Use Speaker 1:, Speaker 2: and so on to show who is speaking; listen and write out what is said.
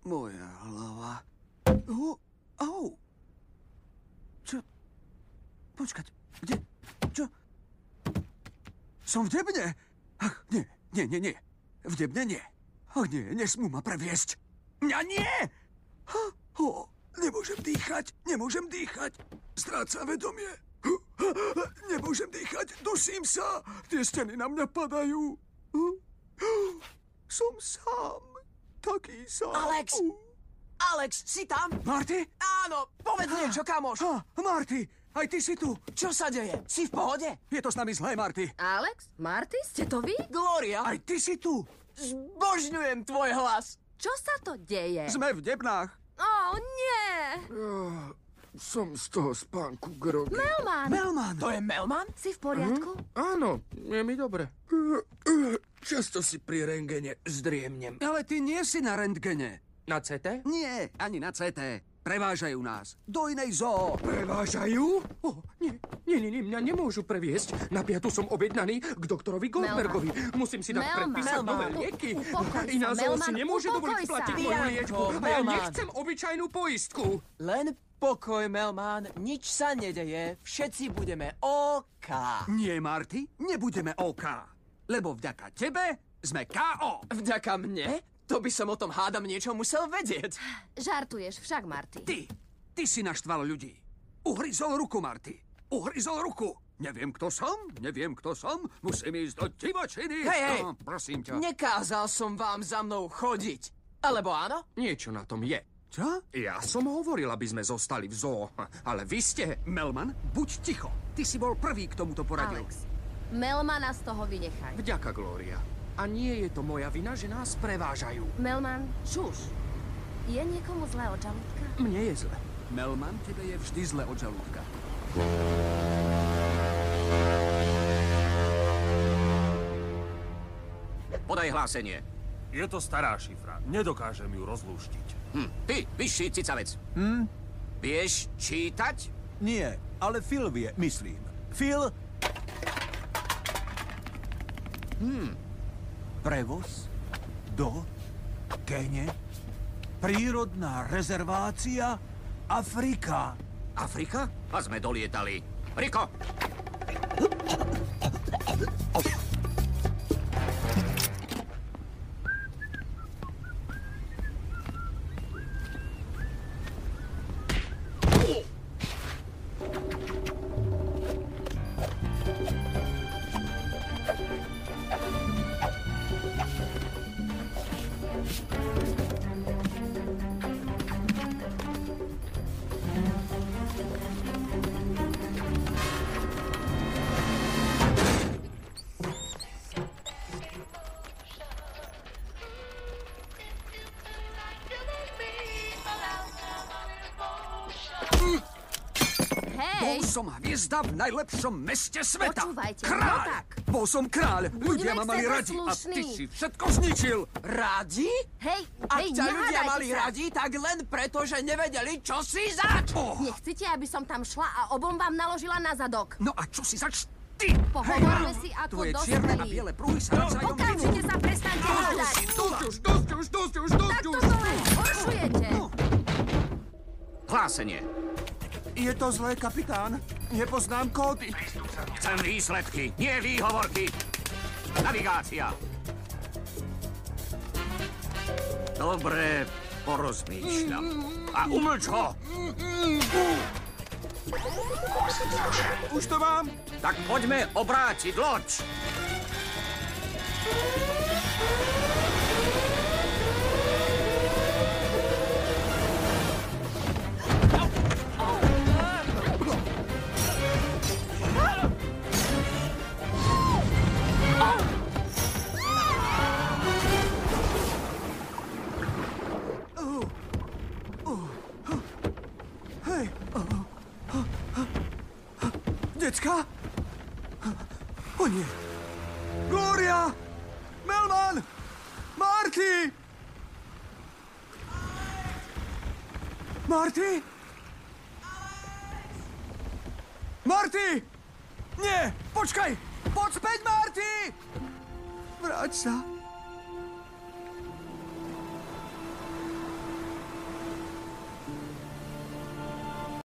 Speaker 1: Moja hlava. Au. Čo? Počkať, kde? Čo? Som v Debne? Ach, nie. V Debne nie. Ach, nie, nesmú ma previesť. Mňa nie! Nemôžem dýchať. Strácam vedomie. Nemôžem dýchať, dusím sa. Tie steny na mňa padajú. Som sám. Taký sám.
Speaker 2: Alex, si tam?
Speaker 1: Marty?
Speaker 2: Áno, povedz niečo, kamoš.
Speaker 1: Marty, aj ty si tu.
Speaker 2: Čo sa deje? Si v pohode?
Speaker 1: Je to s nami zlé, Marty.
Speaker 3: Alex? Marty? Ste to vy?
Speaker 2: Gloria,
Speaker 1: Aj ty si tu.
Speaker 2: zbožňujem tvoj hlas.
Speaker 3: Čo sa to deje?
Speaker 1: Sme v Debnách.
Speaker 3: Nie!
Speaker 4: Som z toho spánku groggy.
Speaker 1: Melman.
Speaker 2: To je Melman?
Speaker 3: Si v poriadku?
Speaker 4: Áno, je mi dobre. Často si pri rentgene zdriemnem.
Speaker 1: Ale ty nie si na rentgene.
Speaker 4: Na CT?
Speaker 1: Nie, ani na CT. Prevážajú nás. Do inej zoo.
Speaker 4: Prevážajú? Nie, mňa nemôžu previesť. Na 5 som objednaný k doktorovi Goldbergovi. Musím si dať predpísať nové lieky. Iná zoo si nemôže dovoliť platiť moju liečbu. A ja nechcem obyčajnú poistku.
Speaker 2: Len pokoj, Melman, nič sa nedeje. Všetci budeme OK.
Speaker 1: Nie, Marty, nebudeme OK. Lebo vďaka tebe sme KO.
Speaker 2: Vďaka mne? To by som o tom hádam niečo musel vedieť.
Speaker 3: Žartuješ však, Marty.
Speaker 1: Ty si naštval ľudí. Uhryzol ruku, Marty. Uhryzol ruku. Neviem, kto som. Musím ísť do divočiny.
Speaker 2: Hej.
Speaker 1: Prosím ťa.
Speaker 2: Nekázal som vám za mnou chodiť. Alebo áno?
Speaker 4: Niečo na tom je.
Speaker 1: Čo?
Speaker 4: Ja som hovoril, aby sme zostali v zoo, ale vy ste...
Speaker 1: Melman, buď ticho. Ty si bol prvý, k tomuto poradil.
Speaker 3: Alex, Melmana z toho vynechaj.
Speaker 4: Vďaka, Gloria. A nie je to moja vina, že nás prevážajú.
Speaker 3: Melman, šuš. Je niekomu zlé od žalúdka?
Speaker 4: Mne je zle.
Speaker 1: Melman, tebe je vždy zle od žalúdka.
Speaker 5: Podaj hlásenie.
Speaker 6: Je to stará šifra. Nedokážem ju rozlúštiť.
Speaker 5: Ty, vyšší cicavec. Vieš čítať?
Speaker 7: Nie, ale Phil vie, myslím. Phil... Prevoz do Kene, prírodná rezervácia Afrika.
Speaker 5: Afrika? A sme dolietali. Riko!
Speaker 1: Bol som hviezda v najlepšom meste sveta.
Speaker 3: Počúvajte,
Speaker 1: Kráľ.
Speaker 3: no tak.
Speaker 1: Bol som kráľ. Ľudia ma mali
Speaker 3: k sebe
Speaker 1: radi. A
Speaker 3: slušní.
Speaker 1: ty si všetko zničil.
Speaker 2: Radi?
Speaker 3: Hej,
Speaker 2: Ak ťa ľudia
Speaker 3: nehádajte
Speaker 2: mali
Speaker 3: sa.
Speaker 2: radi, tak len preto, že nevedeli, čo si zač.
Speaker 3: Nechcete, aby som tam šla a obom vám naložila na zadok.
Speaker 1: No a čo si zač ty?
Speaker 3: Pohovorme si ako
Speaker 1: Tvoje čierne a
Speaker 3: dospelí.
Speaker 1: biele pruhy sa navzájom
Speaker 3: Okamžite sa prestaňte hádať.
Speaker 4: Dosť už.
Speaker 3: Tak to len horšujete.
Speaker 5: Hlásenie.
Speaker 7: Je to zlé, kapitán. Nepoznám kódy.
Speaker 5: Chcem výsledky, nie výhovorky. Navigácia. Dobre, porozmýšľam. A umlč ho.
Speaker 7: Už to mám.
Speaker 5: Tak poďme obrátiť loď.
Speaker 1: Decka? O nie. Gloria! Melman! Marty! Marty? Marty! Nie! Počkaj! Poď späť, Marty! Vráť sa.